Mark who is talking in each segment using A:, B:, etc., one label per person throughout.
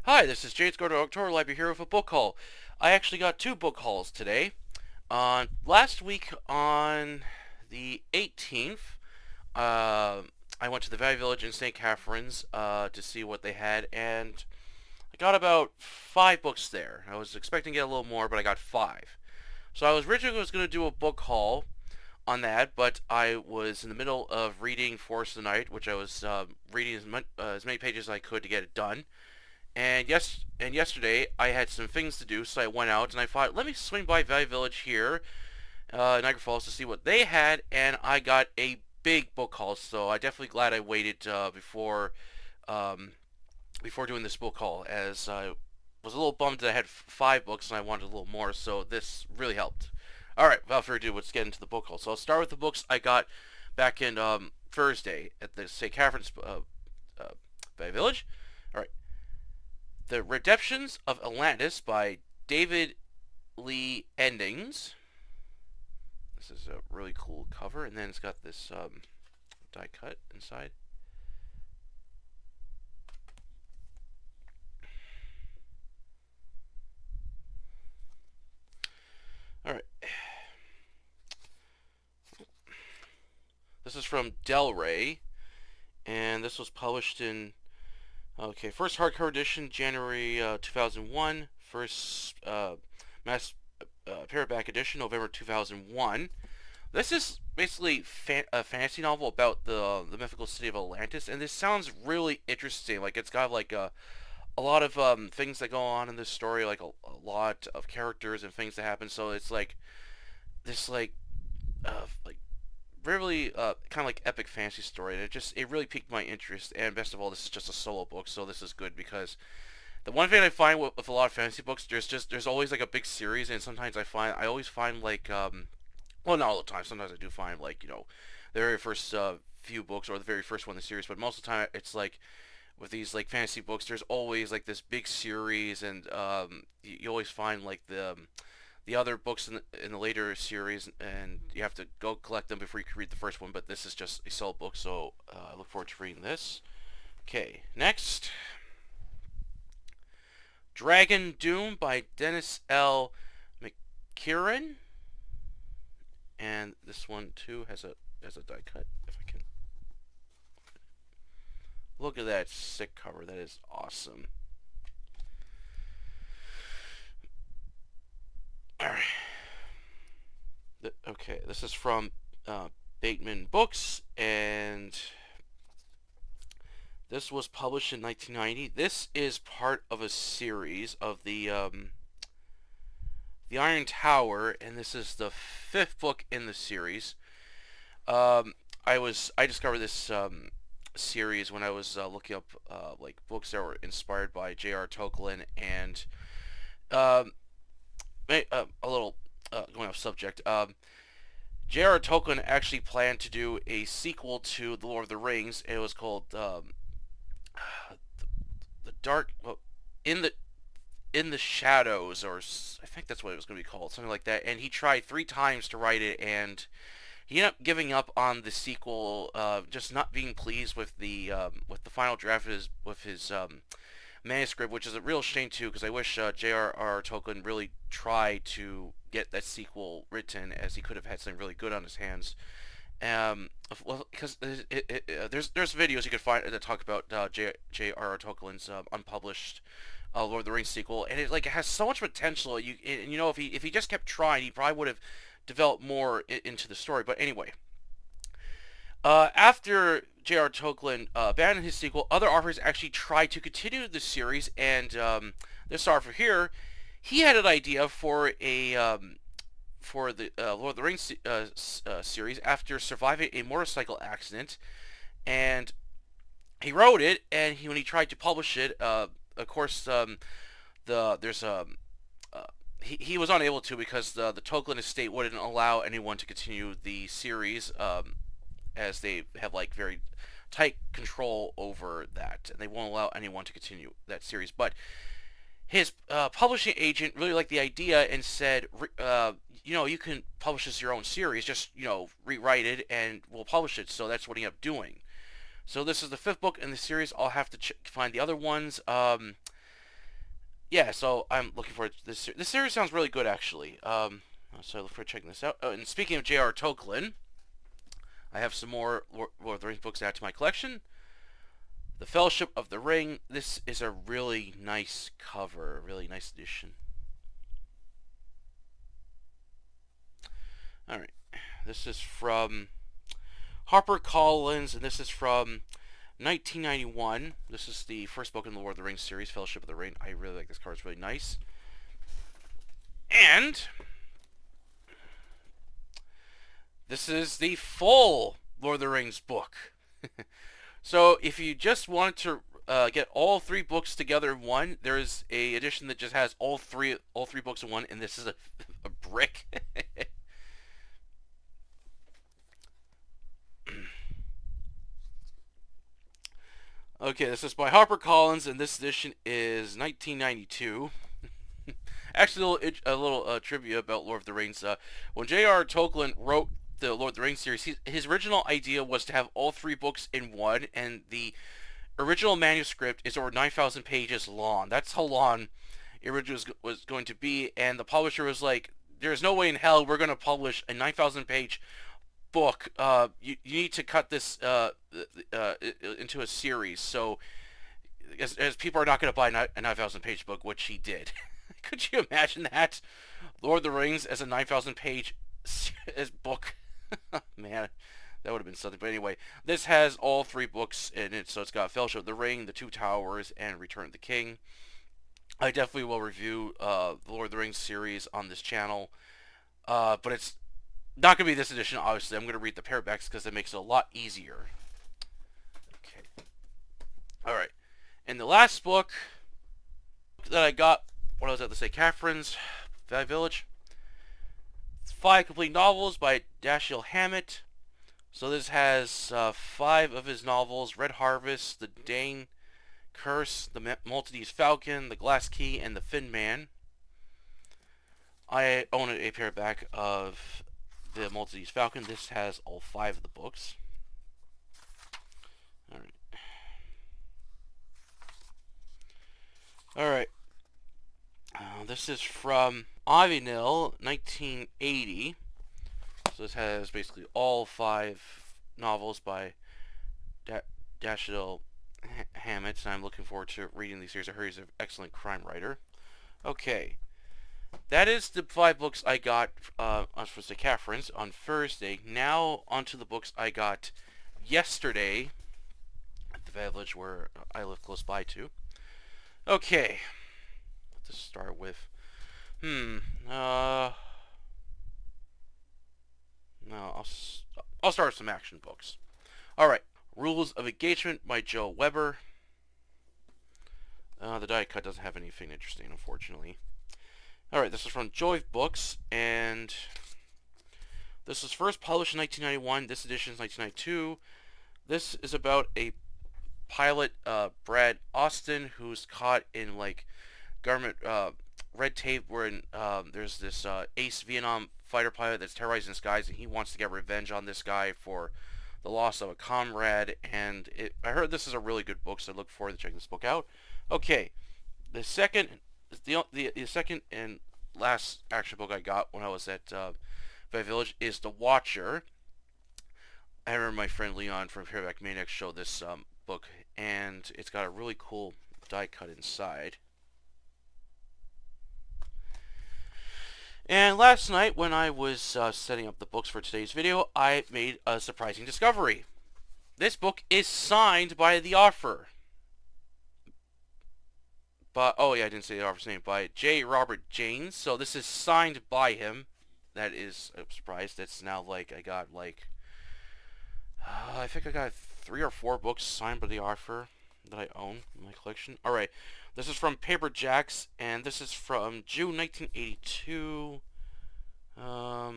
A: Hi, this is James Gordon, October Library here with a book haul. I actually got two book hauls today. Last week on the 18th, I went to the Valley Village in St. Catharines to see what they had, and I got about five books there. I was expecting to get a little more, but I got five. So I was originally going to do a book haul on that, but I was in the middle of reading Forest of the Night, which I was reading as many pages as I could to get it done. And yesterday I had some things to do, so I went out and I thought, let me swing by Valley Village here, Niagara Falls, to see what they had, and I got a big book haul. So I'm definitely glad I waited um, before doing this book haul, as I was a little bummed that I had five books and I wanted a little more. So this really helped. All right, without further ado, let's get into the book haul. So I'll start with the books I got back in Thursday at the St. Catharines Valley Village. All right. The Redemptions of Atlantis by David Lee Endings. This is a really cool cover, and then it's got this die cut inside. Alright. This is from Del Rey, and this was published in first hardcover edition, January 2001. First mass paperback edition, November 2001. This is basically a fantasy novel about the mythical city of Atlantis, and this sounds really interesting. Like, it's got like a lot of things that go on in this story, like a lot of characters and things that happen. So it's like this like really kind of like epic fantasy story, and it really piqued my interest. And best of all, this is just a solo book, so this is good because the one thing I find with a lot of fantasy books, there's always like a big series, and sometimes I always find like well, not all the time. Sometimes I do find like, the very first few books or the very first one in the series, but most of the time it's like with these like fantasy books, there's always like this big series, and you always find like the other books in the later series, and you have to go collect them before you can read the first one. But this is just a solo book, so I look forward to reading this. Okay, next, Dragon Doom by Dennis L. McKieran, and this one too has a die cut. If I can look at that sick cover, that is awesome. Alright. Okay, this is from Bateman Books, and this was published in 1990. This is part of a series of the Iron Tower, and this is the fifth book in the series. I discovered this series when I was looking up like books that were inspired by J.R. Tolkien, and a little going off subject. J.R. Tolkien actually planned to do a sequel to The Lord of the Rings. It was called the Dark, well, in the Shadows, or I think that's what it was going to be called, something like that. And he tried three times to write it, and he ended up giving up on the sequel, just not being pleased with the final draft with his manuscript, which is a real shame too, because I wish J.R.R. Tolkien really tried to get that sequel written, as he could have had something really good on his hands. Well, because there's videos you could find that talk about J.R.R. Tolkien's unpublished Lord of the Rings sequel, and it has so much potential. If he just kept trying, he probably would have developed more into the story. But anyway, after J.R. Tolkien abandoned his sequel, other authors actually tried to continue the series, and this author here, he had an idea for the Lord of the Rings series after surviving a motorcycle accident, and he wrote it. And when he tried to publish it, of course, he was unable to, because the Tolkien estate wouldn't allow anyone to continue the series, as they have like very tight control over that, and they won't allow anyone to continue that series. But his publishing agent really liked the idea and said, you can publish this your own series, just rewrite it and we'll publish it. So that's what he ended up doing. So this is the fifth book in the series. I'll have to find the other ones. yeah, so I'm looking forward to this. This series sounds really good, actually. So I look forward to checking this out. Oh, and speaking of J.R. Tolkien, I have some more Lord of the Rings books to add to my collection. The Fellowship of the Ring. This is a really nice cover, really nice edition. All right, this is from HarperCollins, and this is from 1991. This is the first book in the Lord of the Rings series, Fellowship of the Ring. I really like this cover. It's really nice. And this is the full Lord of the Rings book. So if you just want to get all three books together in one, there's a edition that just has all three books in one, and this is a brick. Okay, this is by HarperCollins, and this edition is 1992. Actually, a little trivia about Lord of the Rings. When J.R. Tolkien wrote the Lord of the Rings series, his original idea was to have all three books in one, and the original manuscript is over 9,000 pages long. That's how long it originally was going to be, and the publisher was like, "There's no way in hell we're going to publish a 9,000 page book. You need to cut this into a series." So, as people are not going to buy a 9,000 page book, which he did. Could you imagine that? Lord of the Rings as a 9,000 page book? Man, that would have been something. But anyway, this has all three books in it. So it's got Fellowship of the Ring, The Two Towers, and Return of the King. I definitely will review the Lord of the Rings series on this channel. But it's not going to be this edition, obviously. I'm going to read the paperbacks because it makes it a lot easier. Okay. Alright. And the last book that I got when I was at the Catharines Village, it's 5 complete novels by Dashiell Hammett. So this has 5 of his novels: Red Harvest, The Dane Curse, The Maltese Falcon, The Glass Key, and The Thin Man. I own a paperback of The Maltese Falcon. This has all 5 of the books. Alright. Alright. This is from Avenel, 1980. So this has basically all 5 novels by Dashiell Hammett, and I'm looking forward to reading these series. I heard he's an excellent crime writer. Okay. That is the 5 books I got for the Catharines on Thursday. Now onto the books I got yesterday at the village where I live close by to. Okay. Let's start with no, I'll start with some action books. Alright. Rules of Engagement by Joe Weber. The die cut doesn't have anything interesting, unfortunately. Alright, this is from Joy Books, and this was first published in 1991. This edition is 1992. This is about a pilot, Brad Austin, who's caught in, like, government red tape where there's this ace Vietnam fighter pilot that's terrorizing the skies, and he wants to get revenge on this guy for the loss of a comrade. And I heard this is a really good book, so I look forward to checking this book out. Okay, the second and last action book I got when I was at Village is The Watcher. I remember my friend Leon from Paperback Maniacs showed this book, and it's got a really cool die cut inside. And last night, when I was setting up the books for today's video, I made a surprising discovery. This book is signed by the author. Oh yeah, I didn't say the author's name. By J. Robert Janes. So this is signed by him. That is a surprise. That's now like, I got like, I think I got 3 or 4 books signed by the author that I own in my collection. Alright. This is from Paper Jacks, and this is from June 1982. I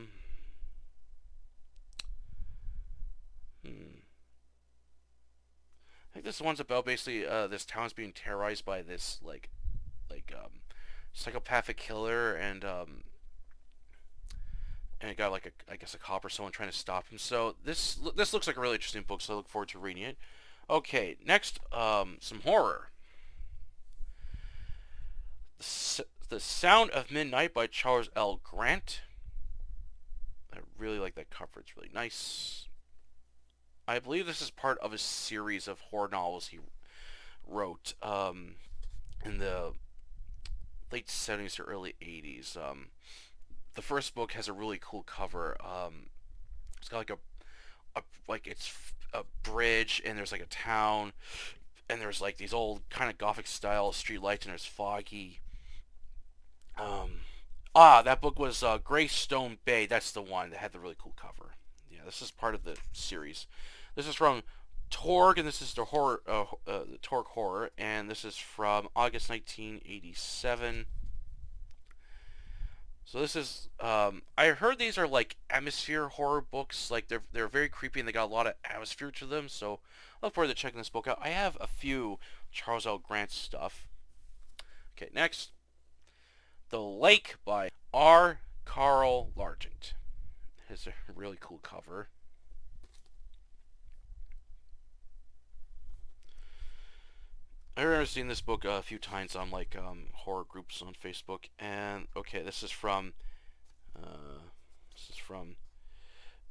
A: think this one's about basically this town's being terrorized by this psychopathic killer, and it got like I guess a cop or someone trying to stop him. So this looks like a really interesting book, so I look forward to reading it. Okay, next some horror. The Sound of Midnight by Charles L. Grant. I really like that cover. It's really nice. I believe this is part of a series of horror novels he wrote in the late 70s or early 80s. The first book has a really cool cover. It's got like it's a bridge, and there's like a town, and there's like these old kind of gothic style street lights, and there's foggy. That book was Greystone Bay. That's the one that had the really cool cover. Yeah, this is part of the series. This is from Torg, and this is the horror, the Torg horror, and this is from August 1987. So this is, I heard these are like atmosphere horror books. Like they're very creepy, and they got a lot of atmosphere to them. So I look forward to checking this book out. I have a few Charles L. Grant stuff. Okay, next, The Lake by R. Carl Largent. It's a really cool cover. I remember seeing this book a few times on like horror groups on Facebook, and okay, this is from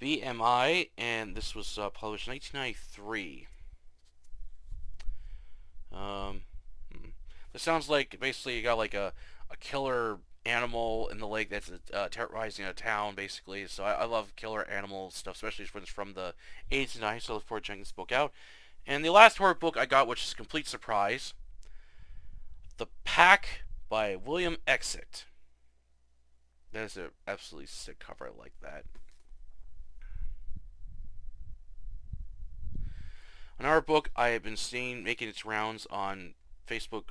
A: BMI, and this was published in 1993. This sounds like basically you got like a killer animal in the lake that's terrorizing a town, basically. So I love killer animal stuff, especially when it's from the 80s and 90s. So I look forward to checking this book out. And the last horror book I got, which is a complete surprise, The Pack by William Exit. That is an absolutely sick cover. I like that. Another book I have been seeing making its rounds on Facebook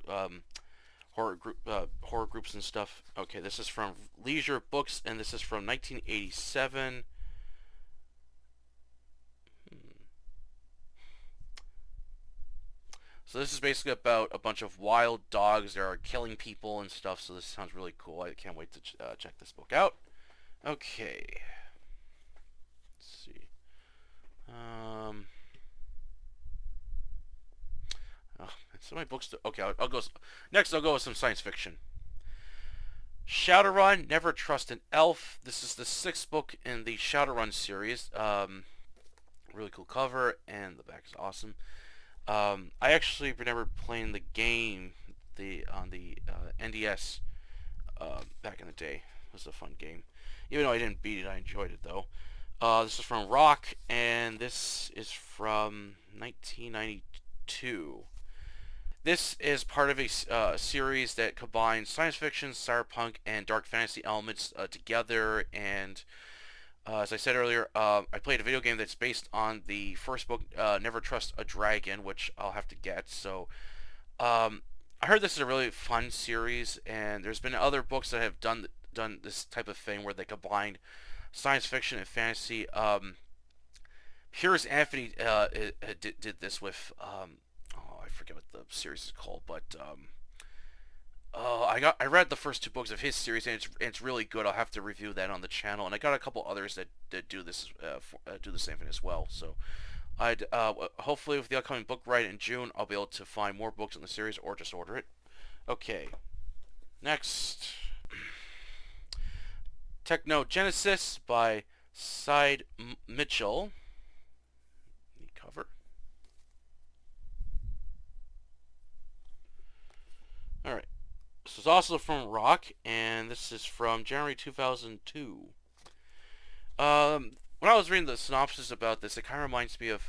A: horror groups and stuff. Okay, this is from Leisure Books, and this is from 1987. So this is basically about a bunch of wild dogs that are killing people and stuff. So this sounds really cool. I can't wait to check this book out. Okay. Let's see. Oh, so many books to... Okay, I'll go... Next, I'll go with some science fiction. Shadowrun, Never Trust an Elf. This is the 6th book in the Shadowrun series. Really cool cover, and the back is awesome. I actually remember playing the game on the NDS back in the day. It was a fun game. Even though I didn't beat it, I enjoyed it though. This is from Rock, and this is from 1992. This is part of a series that combines science fiction, cyberpunk, and dark fantasy elements together. And as I said earlier, I played a video game that's based on the first book, Never Trust a Dragon, which I'll have to get. So I heard this is a really fun series, and there's been other books that have done this type of thing where they combined science fiction and fantasy. Piers Anthony did this with I forget what the series is called, but I read the first 2 books of his series, and it's really good. I'll have to review that on the channel, and I got a couple others that do this do the same thing as well. So I'd hopefully with the upcoming book ride in June, I'll be able to find more books in the series or just order it. Okay, next, Techno Genesis by Sid Mitchell. The cover. All right. This is also from Rock, and this is from January 2002. When I was reading the synopsis about this, it kind of reminds me of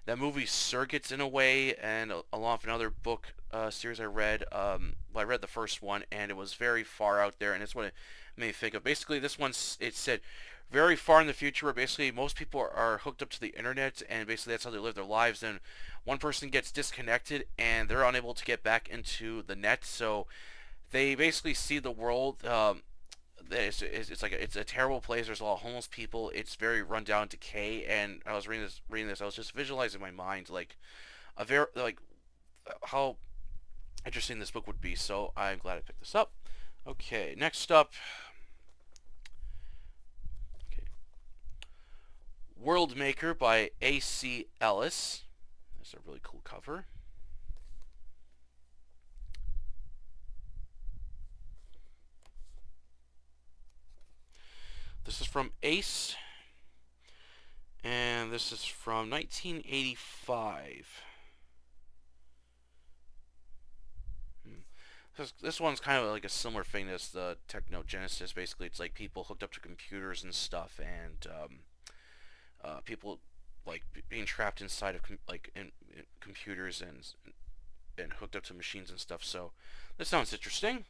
A: that movie Surrogates in a way, and along with another book series I read. Well, I read the first one, and it was very far out there, and it's what it made me think of. Basically, this one, it said very far in the future, where basically most people are hooked up to the internet, and basically that's how they live their lives. And one person gets disconnected, and they're unable to get back into the net, so they basically see the world. It's like it's a terrible place. There's a lot of homeless people. It's very run down, decay. And I was reading this. I was just visualizing in my mind like a very like how interesting this book would be. So I'm glad I picked this up. Okay, next up. Okay, World Maker by A.C. Ellis. That's a really cool cover. This is from Ace, and this is from 1985. This one's kind of like a similar thing as the Techno Genesis. Basically, it's like people hooked up to computers and stuff, and people like being trapped inside of in computers and hooked up to machines and stuff. So this sounds interesting.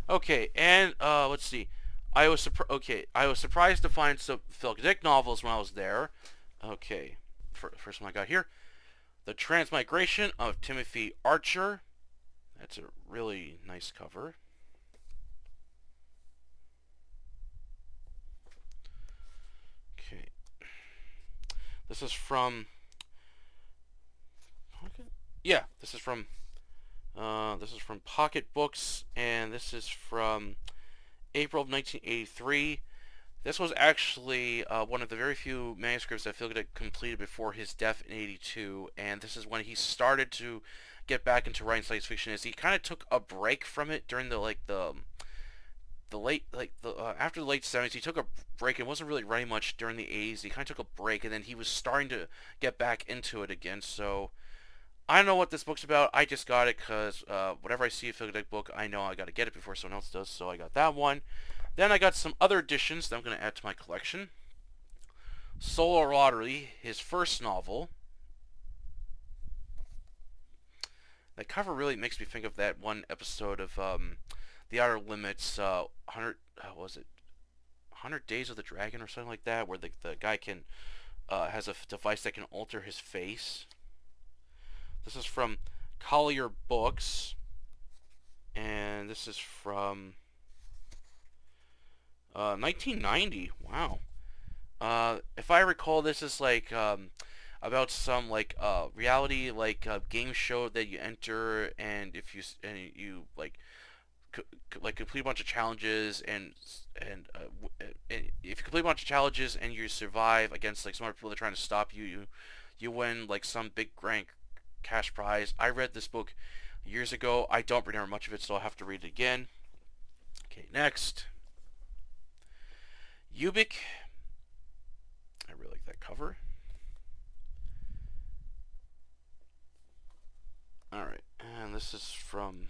A: Okay, and let's see. I was surprised to find some Phil Dick novels when I was there. Okay, first one I got here, The Transmigration of Timothy Archer. That's a really nice cover. Okay, this is from. Yeah, this is from Pocket Books, and this is from April of 1983. This was actually one of the very few manuscripts that Phil Dick completed before his death in '82, and this is when he started to get back into writing science fiction. Is he kind of took a break from it during after the late '70s. He took a break and wasn't really writing much during the '80s. He kind of took a break, and then he was starting to get back into it again. So I don't know what this book's about. I just got it because whenever I see a Phil Dick book, I know I got to get it before someone else does. So I got that one. Then I got some other editions that I'm going to add to my collection. Solar Lottery, his first novel. That cover really makes me think of that one episode of The Outer Limits, 100, was it 100 Days of the Dragon or something like that, where the guy can has a device that can alter his face. This is from Collier Books, and this is from 1990. Wow. If I recall, this is like about some like reality like game show that you enter, and if you like complete a bunch of challenges and if you complete a bunch of challenges and you survive against like some other people that are trying to stop you, you win like some big grand cash prize. I read this book years ago. I don't remember much of it, so I'll have to read it again. Okay, next. Ubik. I really like that cover. All right, and this is from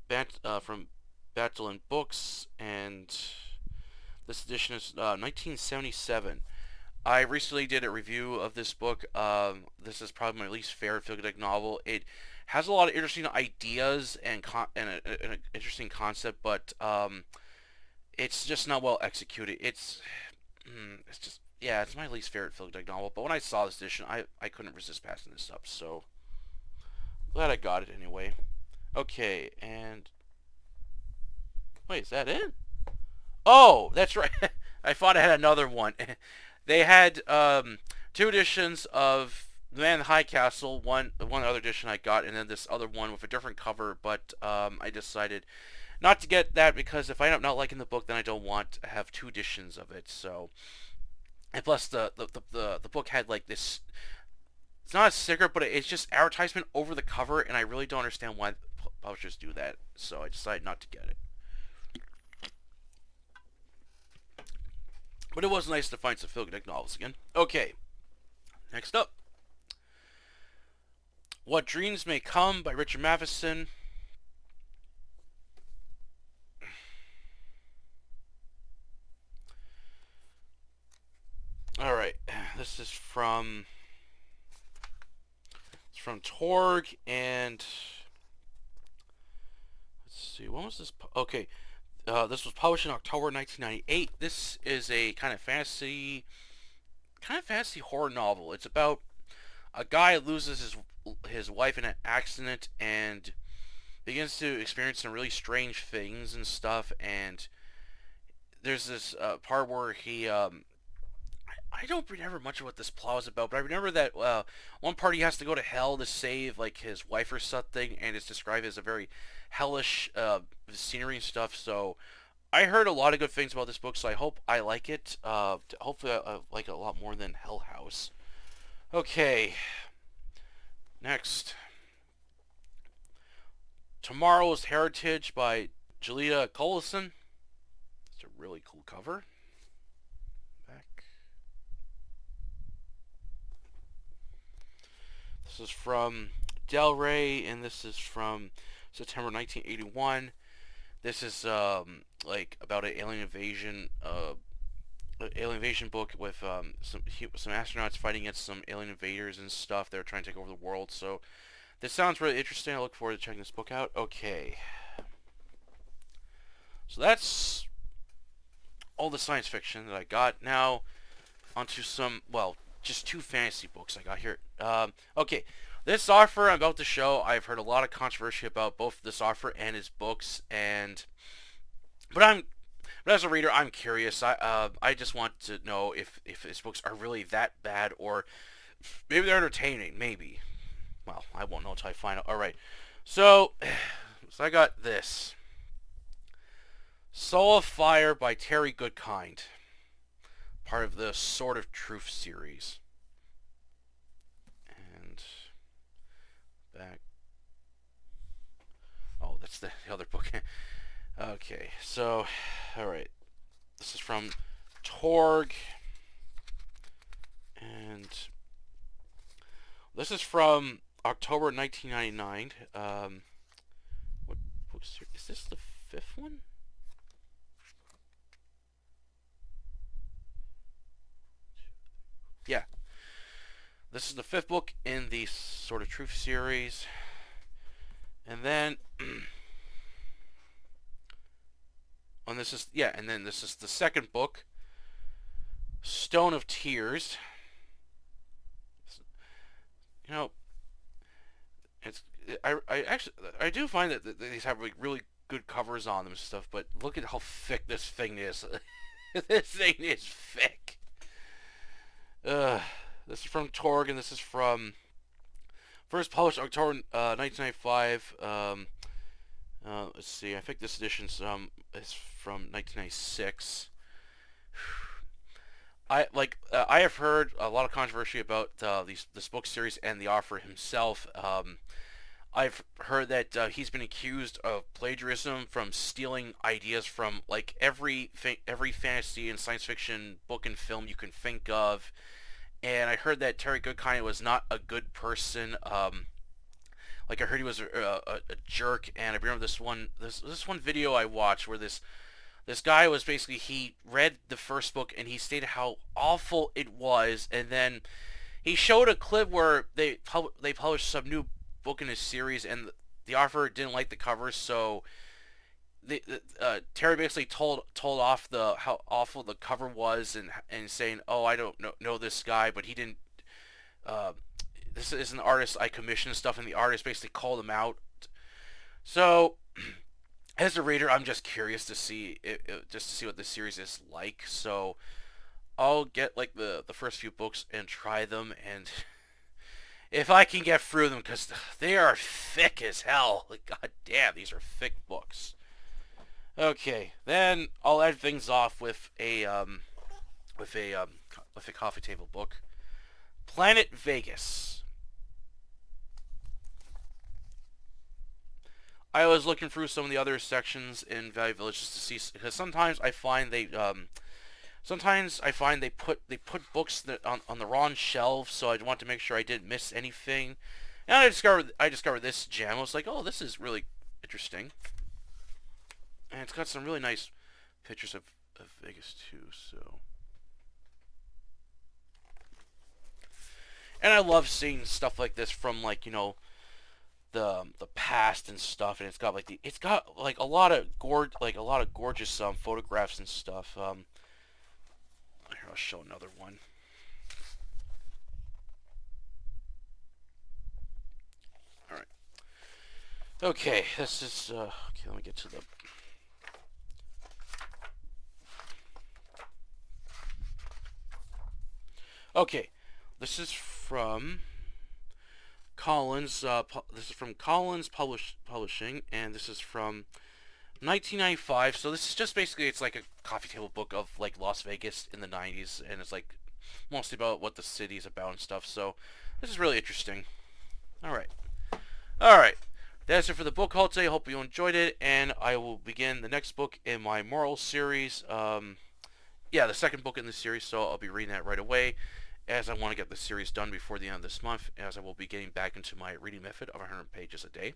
A: Battle and Books, and this edition is 1977. I recently did a review of this book. This is probably my least favorite Phil Dick novel. It has a lot of interesting ideas and an interesting concept, but it's just not well executed. It's just, yeah, it's my least favorite Phil Dick novel. But when I saw this edition, I couldn't resist passing this up. So glad I got it anyway. Okay, and wait, is that it? Oh, that's right. I thought I had another one. They had two editions of The Man in the High Castle. One other edition I got, and then this other one with a different cover. But I decided not to get that because if I end up not liking the book, then I don't want to have two editions of it. So, and plus the book had like this. It's not a sticker, but it's just advertisement over the cover, and I really don't understand why publishers do that. So I decided not to get it. But it was nice to find some Phil Dick novels again. Okay, next up. What Dreams May Come by Richard Matheson. Alright, this is from Torg, and let's see, when was this? Okay, this was published in October 1998. This is a kind of fantasy horror novel. It's about a guy loses his wife in an accident and begins to experience some really strange things and stuff. And there's this part where he I don't remember much of what this plot was about, but I remember that one part he has to go to hell to save like his wife or something, and it's described as a very hellish scenery and stuff. So I heard a lot of good things about this book, so I hope I like it. Hopefully I like it a lot more than Hell House. Okay, next. Tomorrow's Heritage by Jalita Collison. It's a really cool cover. Back. This is from Del Rey, and this is from September 1981. This is like about an alien invasion book with some astronauts fighting against some alien invaders and stuff. They're trying to take over the world. So this sounds really interesting. I look forward to checking this book out. Okay, so that's all the science fiction that I got. Now onto some, well, just two fantasy books I got here. Okay, this author I'm about to show, I've heard a lot of controversy about both this author and his books, but as a reader, I'm curious. I just want to know if his books are really that bad, or maybe they're entertaining. Maybe. Well, I won't know until I find out. All right. So I got this. Soul of Fire by Terry Goodkind, part of the Sword of Truth series. And back. Oh, that's the other book. Okay, so, alright. This is from Torg. And this is from October 1999. What books is this, the fifth one? Yeah. This is the fifth book in the Sword of Truth series. And then and this is the second book, Stone of Tears. You know, I do find that these have like really good covers on them and stuff, but look at how thick this thing is. This thing is thick. This is from Torg, and this is from first published October 1995. Let's see. I think this edition is from 1996. I have heard a lot of controversy about this book series and the author himself. I've heard that he's been accused of plagiarism, from stealing ideas from like every fantasy and science fiction book and film you can think of. And I heard that Terry Goodkind was not a good person. Like I heard he was a jerk, and I remember this one video I watched where this guy was basically, he read the first book and he stated how awful it was, and then he showed a clip where they published some new book in his series, and the author didn't like the cover, so Terry basically told off how awful the cover was, and saying, oh, I don't know this guy, but he didn't. This is an artist I commissioned stuff, and the artist basically called him out. So, as a reader, I'm just curious to see what this series is like. So, I'll get like the first few books and try them, and if I can get through them, because they are thick as hell. Like, god damn, these are thick books. Okay, then I'll end things off with a coffee table book, Planet Vegas. I was looking through some of the other sections in Value Village just to see, because sometimes I find they put books on the wrong shelf, so I want to make sure I didn't miss anything. And I discovered this gem. I was like, oh, this is really interesting. And it's got some really nice pictures of Vegas too, so. And I love seeing stuff like this from, like, you know, the past and stuff, and it's got a lot of gorgeous photographs and stuff. Here, I'll show another one. All right. Okay, this is okay. Let me get to the. Okay, this is from Collins. This is from Collins Publishing, and this is from 1995. So this is just basically, it's like a coffee table book of like Las Vegas in the 90s, and it's like mostly about what the city is about and stuff. So this is really interesting. All right. That's it for the book haul today. I hope you enjoyed it, and I will begin the next book in my moral series. Yeah, the second book in the series, so I'll be reading that right away, as I want to get the series done before the end of this month, as I will be getting back into my reading method of 100 pages a day.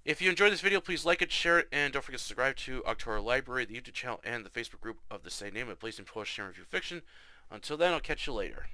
A: If you enjoyed this video, please like it, share it, and don't forget to subscribe to October Library, the YouTube channel, and the Facebook group of the same name, a place in Polish and review fiction. Until then, I'll catch you later.